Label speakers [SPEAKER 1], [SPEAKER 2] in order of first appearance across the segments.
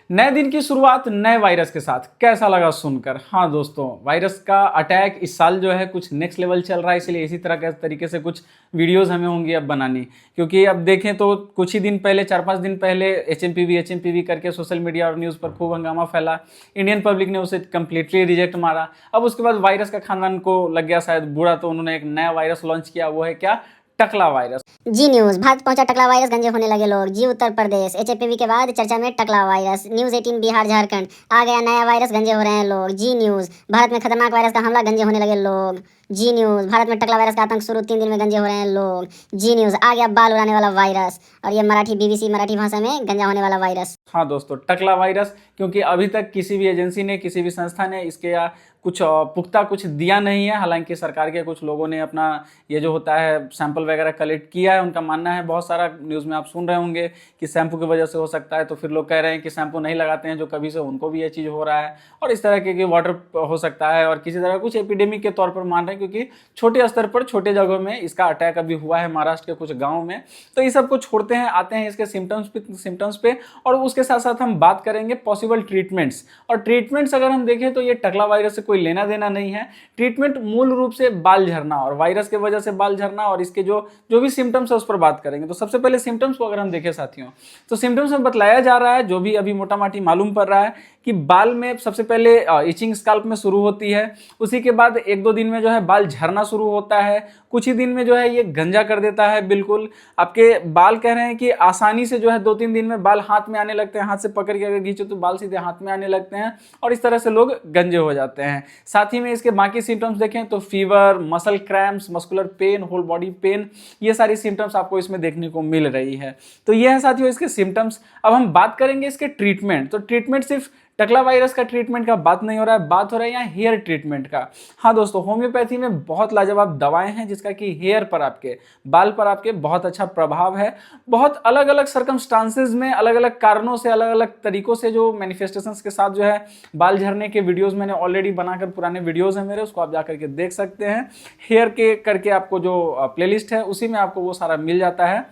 [SPEAKER 1] नए दिन की शुरुआत नए वायरस के साथ कैसा लगा सुनकर। हाँ दोस्तों, वायरस का अटैक इस साल जो है कुछ नेक्स्ट लेवल चल रहा है, इसलिए इसी तरह के तरीके से कुछ वीडियोस हमें होंगी अब बनानी। क्योंकि अब देखें तो कुछ ही दिन पहले, 4-5 दिन पहले एचएमपीवी करके सोशल मीडिया और न्यूज़ पर खूब हंगामा फैला। इंडियन पब्लिक ने उसे कंप्लीटली रिजेक्ट मारा। अब उसके बाद वायरस का खानदान को लग गया शायद बुरा, तो उन्होंने एक नया वायरस लॉन्च किया, वो है क्या, टकला वायरस।
[SPEAKER 2] जी न्यूज, भारत पहुंचा टकला वायरस, गंजे होने लगे लोग। जी उत्तर प्रदेश, एचएपीवी के बाद चर्चा में टकला वायरस। न्यूज 18 बिहार झारखंड, आ गया नया वायरस, गंजे हो रहे हैं लोग। जी न्यूज, भारत में खतरनाक वायरस का हमला, गंजे होने लगे लोग। जी न्यूज, भारत में टकला वायरस का आतंक शुरू, 3 दिन में गंजे हो रहे हैं लोग। जी न्यूज, आ गया बाल उड़ाने वाला वायरस, और ये मराठी बीबीसी मराठी भाषा में गंजा होने वाला वायरस।
[SPEAKER 1] हाँ दोस्तों, टकला वायरस, क्योंकि अभी तक किसी भी एजेंसी ने, किसी भी संस्था ने इसके या कुछ पुख्ता कुछ दिया नहीं है। हालांकि सरकार के कुछ लोगों ने अपना ये जो होता है सैंपल वगैरह कलेक्ट किया है। उनका मानना है, बहुत सारा न्यूज़ में आप सुन रहे होंगे कि शैम्पू की वजह से हो सकता है, तो फिर लोग कह रहे हैं कि शैम्पू नहीं लगाते हैं जो कभी से, उनको भी ये चीज़ हो रहा है। और इस तरह के वाटर हो सकता है, और किसी तरह कुछ एपिडेमिक के तौर पर मान रहे हैं, क्योंकि छोटे स्तर पर छोटे जगहों में इसका अटैक अभी हुआ है, महाराष्ट्र के कुछ गाँव में। तो इस सब को छोड़ते हैं, आते हैं इसके सिम्टम्स पे, और उसके साथ साथ हम बात करेंगे पॉसिबल ट्रीटमेंट्स। और ट्रीटमेंट्स अगर हम देखें तो ये टकला वायरस से कोई लेना देना नहीं है। ट्रीटमेंट मूल रूप से बाल झड़ना, और वायरस की वजह से बाल झड़ना, और इसके जो जो भी सिम्टम्स है उस पर बात करेंगे। तो सबसे पहले सिम्टम्स को अगर हम देखें साथियों, तो सिम्टम्स में बतलाया जा रहा है, जो भी अभी मोटा माटी मालूम पड़ रहा है, कि बाल में सबसे पहले इचिंग स्काल्प में शुरू होती है। उसी के बाद 1-2 दिन में जो है बाल झड़ना शुरू होता है। कुछ ही दिन में जो है ये गंजा कर देता है बिल्कुल। आपके बाल कह रहे हैं कि आसानी से जो है 2-3 दिन में बाल हाथ में आने लगते हैं, हाथ से पकड़ के अगर खींचो तो बाल सीधे हाथ में आने लगते हैं, और इस तरह से लोग गंजे हो जाते हैं। साथ ही में इसके बाकी सिम्टम्स देखें तो fever, muscle cramps, muscular pain, whole body pain, ये सारी सिम्टम्स आपको इसमें देखने को मिल रही है। तो ये है साथियों इसके सिम्टम्स। अब हम बात करेंगे इसके ट्रीटमेंट। तो ट्रीटमेंट सिर्फ टकला वायरस का ट्रीटमेंट का बात नहीं हो रहा है, बात हो रहा है यहाँ हेयर ट्रीटमेंट का। हाँ दोस्तों, होम्योपैथी में बहुत लाजवाब दवाएं हैं जिसका कि हेयर पर, आपके बाल पर आपके बहुत अच्छा प्रभाव है। बहुत अलग अलग सर्कमस्टांसेस में, अलग अलग कारणों से, अलग अलग तरीकों से जो मैनिफेस्टेशंस के साथ जो है बाल झड़ने के वीडियोस मैंने ऑलरेडी बनाकर, पुराने वीडियोस हैं मेरे, उसको आप जाकर के देख सकते हैं। हेयर के करके आपको जो प्लेलिस्ट है उसी में आपको वो सारा मिल जाता है।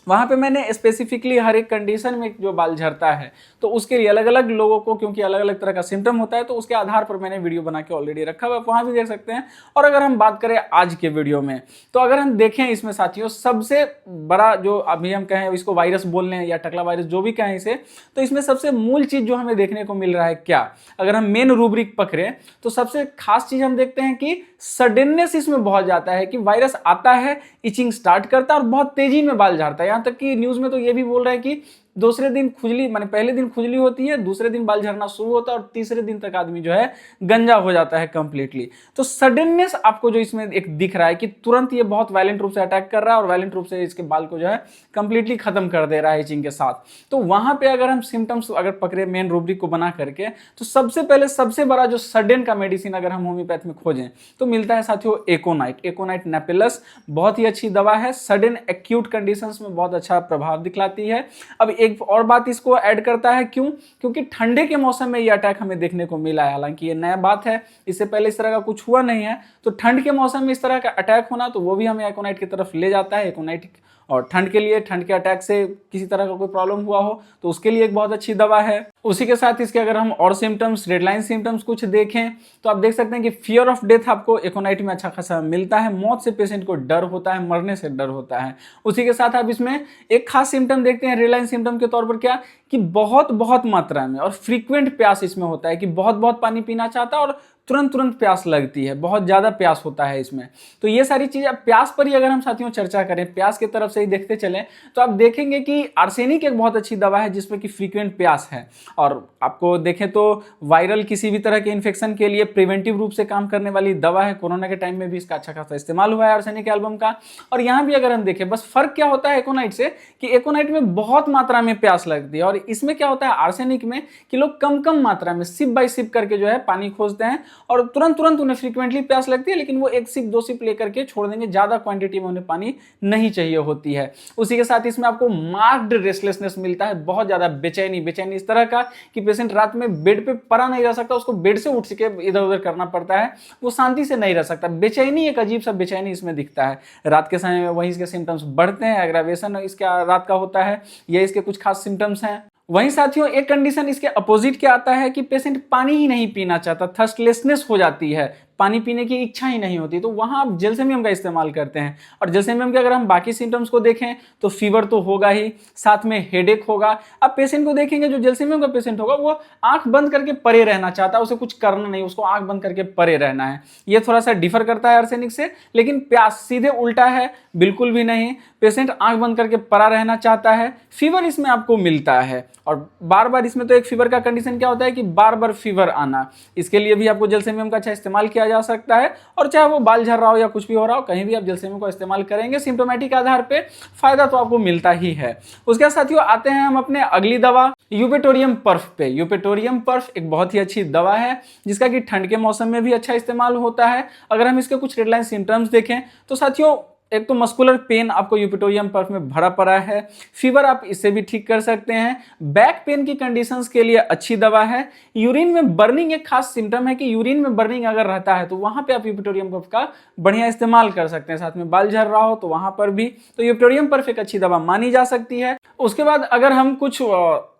[SPEAKER 1] वहाँ पे मैंने स्पेसिफिकली हर एक कंडीशन में जो बाल झड़ता है तो उसके लिए अलग अलग लोगों को, क्योंकि अलग अलग तरह का सिम्टम होता है, तो उसके आधार पर मैंने वीडियो बना के ऑलरेडी रखा हुआ है, वहाँ भी देख सकते हैं। और अगर हम बात करें आज के वीडियो में, तो अगर हम देखें इसमें साथियों, सबसे बड़ा जो अभी हम कहें इसको वायरस बोल लें या टकला वायरस जो भी कहें इसे, तो इसमें सबसे मूल चीज़ जो हमें देखने को मिल रहा है क्या, अगर हम मेन रूब्रिक पकड़ें तो सबसे खास चीज़ हम देखते हैं कि सडननेस इसमें बहुत जाता है, कि वायरस आता है, इचिंग स्टार्ट करता है और बहुत तेजी में बाल झाड़ता है। यहाँ तक कि न्यूज़ में तो ये भी बोल रहा है कि दूसरे दिन खुजली, माने पहले दिन खुजली होती है, दूसरे दिन बाल झड़ना शुरू होता है, और तीसरे दिन तक आदमी जो है गंजा हो जाता है कंप्लीटली। तो सडननेस आपको जो इसमें एक दिख रहा है कि तुरंत ये बहुत वायलेंट रूप से अटैक कर रहा है, और वायलेंट रूप से इसके बाल को जो है कंप्लीटली खत्म कर दे रहा है इचिंग के साथ। तो वहां पे अगर हम सिम्टम्स अगर पकड़े मेन रूब्रिक को बना करके, तो सबसे पहले सबसे बड़ा जो सडन का मेडिसिन अगर हम होम्योपैथ में खोजें तो मिलता है साथियों एकोनाइट। एकोनाइट नेपिलस बहुत ही अच्छी दवा है, सडन एक्यूट कंडीशंस में बहुत अच्छा प्रभाव दिखलाती है। अब एक और बात इसको ऐड करता है, क्यों, क्योंकि ठंडे के मौसम में ये अटैक हमें देखने को मिला है। हालांकि ये नया बात है, इससे पहले इस तरह का कुछ हुआ नहीं है, तो ठंड के मौसम में इस तरह का अटैक होना, तो वो भी हमें एकोनाइट की तरफ ले जाता है। एकोनाइट और ठंड के लिए, ठंड के अटैक से किसी तरह का कोई प्रॉब्लम हुआ हो तो उसके लिए एक बहुत अच्छी दवा है। उसी के साथ इसके अगर हम और सिम्टम्स, रेडलाइन सिम्टम्स कुछ देखें तो आप देख सकते हैं कि फियर ऑफ डेथ आपको एकोनाइट में अच्छा खासा मिलता है। मौत से पेशेंट को डर होता है, मरने से डर होता है। उसी के साथ आप इसमें एक खास सिम्टम देखते हैं रेडलाइन सिम्टम के तौर पर, क्या कि बहुत बहुत मात्रा में और फ्रीक्वेंट प्यास इसमें होता है, कि बहुत बहुत पानी पीना चाहता है और तुरंत तुरंत प्यास लगती है, बहुत ज़्यादा प्यास होता है इसमें। तो ये सारी चीज़ें, प्यास पर ही अगर हम साथियों चर्चा करें, प्यास की तरफ से ही देखते चलें, तो आप देखेंगे कि आर्सेनिक एक बहुत अच्छी दवा है जिसमें कि फ्रीक्वेंट प्यास है। और आपको देखें तो वायरल किसी भी तरह के इन्फेक्शन के लिए प्रिवेंटिव रूप से काम करने वाली दवा है। कोरोना के टाइम में भी इसका अच्छा खासा इस्तेमाल हुआ है आर्सेनिक एल्बम का। और यहाँ भी अगर हम देखें, बस फर्क क्या होता है एकोनाइट से, कि एकोनाइट में बहुत मात्रा में प्यास लगती है, और इसमें क्या होता है आर्सेनिक में, कि लोग कम कम मात्रा में सिप बाई सिप करके जो है पानी खोजते हैं, और तुरंत तुरंत उन्हें फ्रीक्वेंटली प्यास लगती है, लेकिन वो 1 सिप 2 सिप लेकर के छोड़ देंगे, ज्यादा क्वांटिटी में उन्हें पानी नहीं चाहिए होती है। उसी के साथ इसमें आपको मार्क्ड रेस्टलेसनेस मिलता है, बहुत ज्यादा बेचैनी इस तरह का कि पेशेंट रात में बेड पे पड़ा नहीं रह सकता, उसको बेड से उठ के इधर उधर करना पड़ता है, वो शांति से नहीं रह सकता। बेचैनी, एक अजीब सा बेचैनी इसमें दिखता है रात के समय में। वहीं इसके सिम्टम्स बढ़ते हैं, एग्रावेशन इसका रात का होता है, ये इसके कुछ खास सिम्टम्स हैं। वहीं साथियों एक कंडीशन इसके अपोजिट क्या आता है कि पेशेंट पानी ही नहीं पीना चाहता, थर्स्टलेसनेस हो जाती है, पानी पीने की इच्छा ही नहीं होती, तो वहां आप जेलसेमियम का इस्तेमाल करते हैं। और जेलसेमियम के अगर हम बाकी सिम्टम्स को देखें तो फीवर तो होगा ही, साथ में हेडेक होगा। अब पेशेंट को देखेंगे, जो जेलसेमियम का पेशेंट होगा वो आंख बंद करके परे रहना चाहता है, उसे कुछ करना नहीं, उसको आंख बंद करके परे रहना है। ये थोड़ा सा डिफर करता है आर्सेनिक से, लेकिन प्यास सीधे उल्टा है, बिल्कुल भी नहीं। पेशेंट आंख बंद करके परा रहना चाहता है, फीवर इसमें आपको मिलता है, और बार बार इसमें तो एक फीवर का कंडीशन क्या होता है कि बार बार फीवर आना, इसके लिए भी आपको जेलसेमियम का अच्छा इस्तेमाल किया जा सकता है। और चाहे वो बाल झड़ रहा हो या कुछ भी हो रहा हो, कहीं भी आप जेलसेमियम का इस्तेमाल करेंगे सिम्टोमेटिक आधार पे, फायदा तो आपको मिलता ही है। उसके साथियों आते हैं हम अपने अगली दवा यूपेटोरियम पर्फ पे। यूपेटोरियम पर्फ एक बहुत ही अच्छी दवा है जिसका कि ठंड के मौसम में भी अच्छा इस्तेमाल होता है। अगर हम इसके कुछ रेडलाइन सिम्टम्स देखें तो साथियों एक तो मस्कुलर पेन आपको यूपेटोरियम पर्फ में भरा पड़ा है, फीवर आप इससे भी ठीक कर सकते हैं, बैक पेन की कंडीशंस के लिए अच्छी दवा है। यूरिन में बर्निंग एक खास सिम्टम है कि यूरिन में बर्निंग अगर रहता है तो वहां पे आप यूपेटोरियम पर्फ का बढ़िया इस्तेमाल कर सकते हैं। साथ में बाल झड़ रहा हो तो वहां पर भी तो यूपेटोरियम पर्फ एक अच्छी दवा मानी जा सकती है। उसके बाद अगर हम कुछ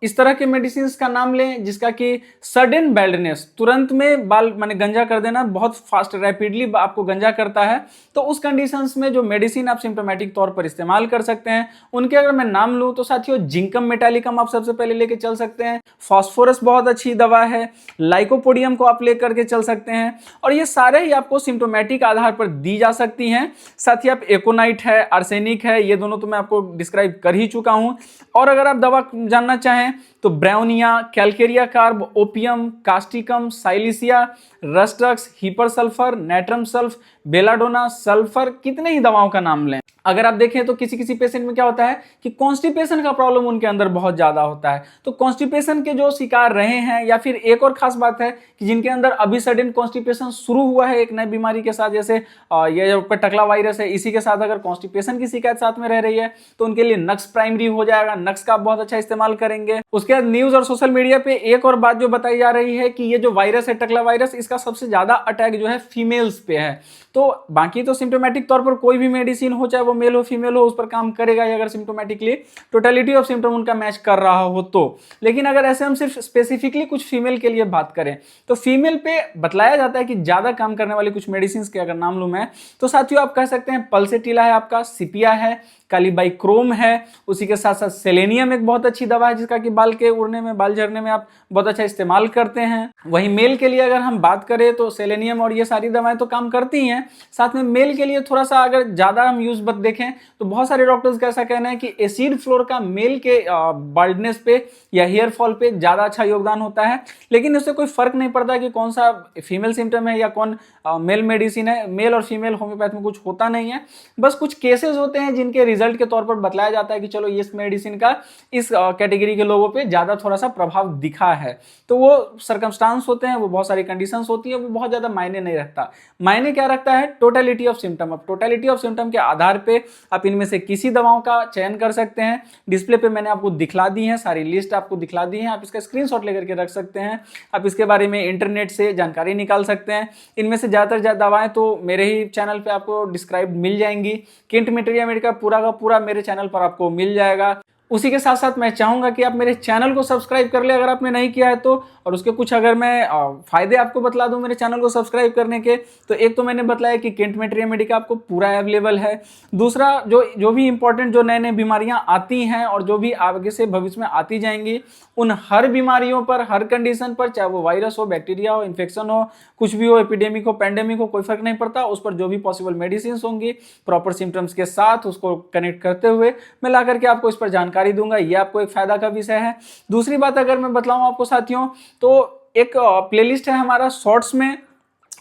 [SPEAKER 1] इस तरह के मेडिसिन का नाम लें जिसका कि सडन बैल्डनेस, तुरंत में बाल माने गंजा कर देना, बहुत फास्ट रैपिडली आपको गंजा करता है, तो उस कंडीशंस में जो मेडिसिन आप सिम्टोमेटिक तौर पर इस्तेमाल कर सकते हैं उनके अगर मैं नाम लूं तो साथियों जिंकम मेटालिकम आप सबसे पहले लेके चल सकते हैं, फास्फोरस बहुत अच्छी दवा है, लाइकोपोडियम को आप लेकर के चल सकते हैं, और ये सारे ही आपको सिम्टोमेटिक आधार पर दी जा सकती हैं। साथ ही आप एकोनाइट है, आर्सेनिक है, ये दोनों तो मैं आपको डिस्क्राइब कर ही चुका हूं। और अगर आप दवा जानना चाहें तो bryonia, Calcarea carb, opium, causticum, silicea, Rhus tox, hepar sulphur, natrum sulph, belladonna, sulphur, कितने ही दवाओं का नाम लें। अगर आप देखें तो किसी किसी पेशेंट में क्या होता है कि कॉन्स्टिपेशन का प्रॉब्लम उनके अंदर बहुत ज्यादा होता है, तो कॉन्स्टिपेशन के जो शिकार रहे हैं, या फिर एक और खास बात है कि जिनके अंदर अभी सडन कॉन्स्टिपेशन शुरू हुआ है एक नई बीमारी के साथ, जैसे ये जो टकला वायरस है इसी के साथ अगर कॉन्स्टिपेशन की शिकायत साथ में रह रही है तो उनके लिए नक्स प्राइमरी हो जाएगा, नक्स का आप बहुत अच्छा इस्तेमाल करेंगे। उसके बाद न्यूज और सोशल मीडिया पे एक और बात जो बताई जा रही है कि ये जो वायरस है टकला वायरस, इसका सबसे ज्यादा अटैक जो है फीमेल्स पे है। तो बाकी तो सिम्टोमेटिक तौर पर कोई भी मेडिसिन हो, चाहे वो मेल हो फीमेल हो, उस पर काम करेगा ही अगर सिम्टोमेटिकली टोटलिटी ऑफ सिम्टम उनका मैच कर रहा हो तो। लेकिन अगर ऐसे हम सिर्फ स्पेसिफिकली कुछ फीमेल के लिए बात करें तो फीमेल पे बतलाया जाता है कि ज्यादा काम करने वाली कुछ मेडिसिन के अगर नाम लूं मैं तो साथियों आप कह सकते हैं पल्सेटिला है, आपका सिपिया है, कालीबाइक्रोम है, उसी के साथ साथ सेलेनियम एक बहुत अच्छी दवा है जिसका कि बाल के उड़ने में, बाल झड़ने में आप बहुत अच्छा इस्तेमाल करते हैं। वहीं मेल के लिए अगर हम बात करें तो सेलेनियम और ये सारी दवाएं तो काम करती हैं। साथ में मेल के लिए थोड़ा सा अगर ज्यादा हम यूज देखें तो बहुत सारे डॉक्टर्स का ऐसा कहना है कि एसिड फ्लोर का मेल के बाल्डनेस पे या हेयर फॉल पे ज्यादा अच्छा योगदान होता है, लेकिन उससे कोई फर्क नहीं पड़ता कि कौन सा फीमेल सिम्टम है या कौन मेल मेडिसिन है। मेल और फीमेल होम्योपैथ में कुछ होता नहीं है, बस कुछ केसेस होते हैं जिनके रिजल्ट के तौर पर बतलाया जाता है कि चलो इस मेडिसिन का इस कैटेगरी के लोगों पे ज्यादा थोड़ा सा प्रभाव दिखा है। तो वो सर्कमस्टांस होते हैं, वो बहुत सारी कंडीशंस होती है, वो बहुत ज्यादा मायने नहीं रखता। मायने क्या रखता है? Totality of symptom. अब टोटलिटी ऑफ सिम्टम के आधार पे आप इनमें से किसी दवाओं का चयन कर सकते हैं। डिस्प्ले पे मैंने आपको दिखला दी है, सारी लिस्ट आपको दिखला दी है, आप इसका स्क्रीनशॉट लेकर के रख सकते हैं। आप इसके बारे में इंटरनेट से जानकारी निकाल सकते हैं। इनमें से ज्यादातर दवाएं तो मेरे ही चैनल पे आपको डिस्क्राइब मिल जाएंगी। किंट मटेरिया मेडिका पूरा का पूरा मेरे चैनल पर आपको मिल जाएगा। उसी के साथ साथ मैं चाहूंगा कि आप मेरे चैनल को सब्सक्राइब कर ले अगर आपने नहीं किया है तो, और उसके कुछ अगर मैं फायदे आपको बतला दूं मेरे चैनल को सब्सक्राइब करने के, तो एक तो मैंने बताया कि किंट मटेरिया मेडिका आपको पूरा अवेलेबल है। दूसरा जो भी इंपॉर्टेंट जो नए नए बीमारियां आती हैं और जो भी आगे से भविष्य में आती जाएंगी, उन हर बीमारियों पर, हर कंडीशन पर, चाहे वो वायरस हो, बैक्टीरिया हो, इन्फेक्शन हो, कुछ भी हो, एपिडेमिक हो, पैंडेमिक हो, कोई फर्क नहीं पड़ता, उस पर जो भी पॉसिबल मेडिसिन होंगी प्रॉपर सिम्टम्स के साथ उसको कनेक्ट करते हुए मैं ला करके आपको इस पर जानकारी दूंगा। ये आपको एक फायदा का विषय है। दूसरी बात अगर मैं बतलाऊं आपको साथियों, तो एक प्लेलिस्ट है हमारा शॉर्ट्स में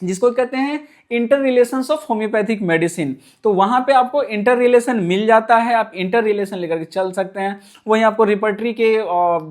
[SPEAKER 1] जिसको कहते हैं inter relations of homeopathic medicine. तो वहां पे आपको इंटर रिलेशन मिल जाता है, आप इंटर रिलेशन लेकर के चल सकते हैं। वहीं आपको रिपर्टरी के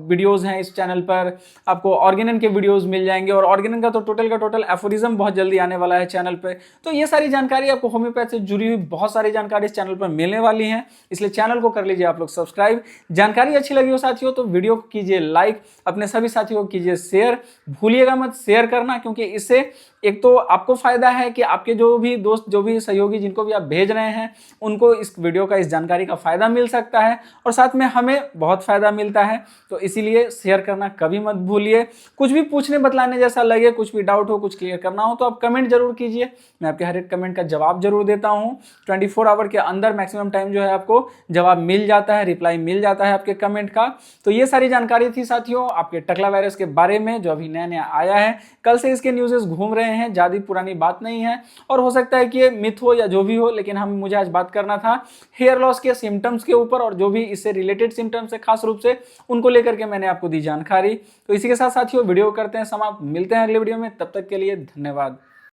[SPEAKER 1] वीडियोस हैं इस चैनल पर, आपको ऑर्गेनन के वीडियोस मिल जाएंगे, और ऑर्गेनन का तो टोटल का टोटल एफोरिज्म बहुत जल्दी आने वाला है चैनल पे। तो ये सारी जानकारी आपको होम्योपैथ से जुड़ी हुई बहुत सारी जानकारी इस चैनल पर मिलने वाली है, इसलिए चैनल को कर लीजिए आप लोग सब्सक्राइब। जानकारी अच्छी लगी हो साथियों तो वीडियो को कीजिए लाइक, अपने सभी साथियों को कीजिए शेयर, भूलिएगा मत शेयर करना, क्योंकि इससे एक तो आपको फायदा है कि आपके जो भी दोस्त, जो भी सहयोगी, जिनको भी आप भेज रहे हैं, उनको इस वीडियो का, इस जानकारी का फ़ायदा मिल सकता है और साथ में हमें बहुत फ़ायदा मिलता है। तो इसीलिए शेयर करना कभी मत भूलिए। कुछ भी पूछने बतलाने जैसा लगे, कुछ भी डाउट हो, कुछ क्लियर करना हो तो आप कमेंट जरूर कीजिए, मैं आपके हर एक कमेंट का जवाब जरूर देता हूँ। 24 आवर के अंदर मैक्सिमम टाइम जो है आपको जवाब मिल जाता है, रिप्लाई मिल जाता है आपके कमेंट का। तो ये सारी जानकारी थी साथियों आपके टकला वायरस के बारे में, जो अभी नया नया आया है। कल से इसके न्यूज़ घूम रहे हैं, ज़्यादा पुरानी बात नहीं है और हो सकता है कि ये मिथ हो या जो भी हो, लेकिन मुझे आज बात करना था हेयर लॉस के सिम्टम्स के ऊपर और जो भी इससे रिलेटेड सिम्टम्स है, खास रूप से उनको लेकर के मैंने आपको दी जानकारी। तो इसी के साथ साथियों वीडियो करते हैं समाप्त, मिलते हैं अगले वीडियो में, तब तक के लिए धन्यवाद।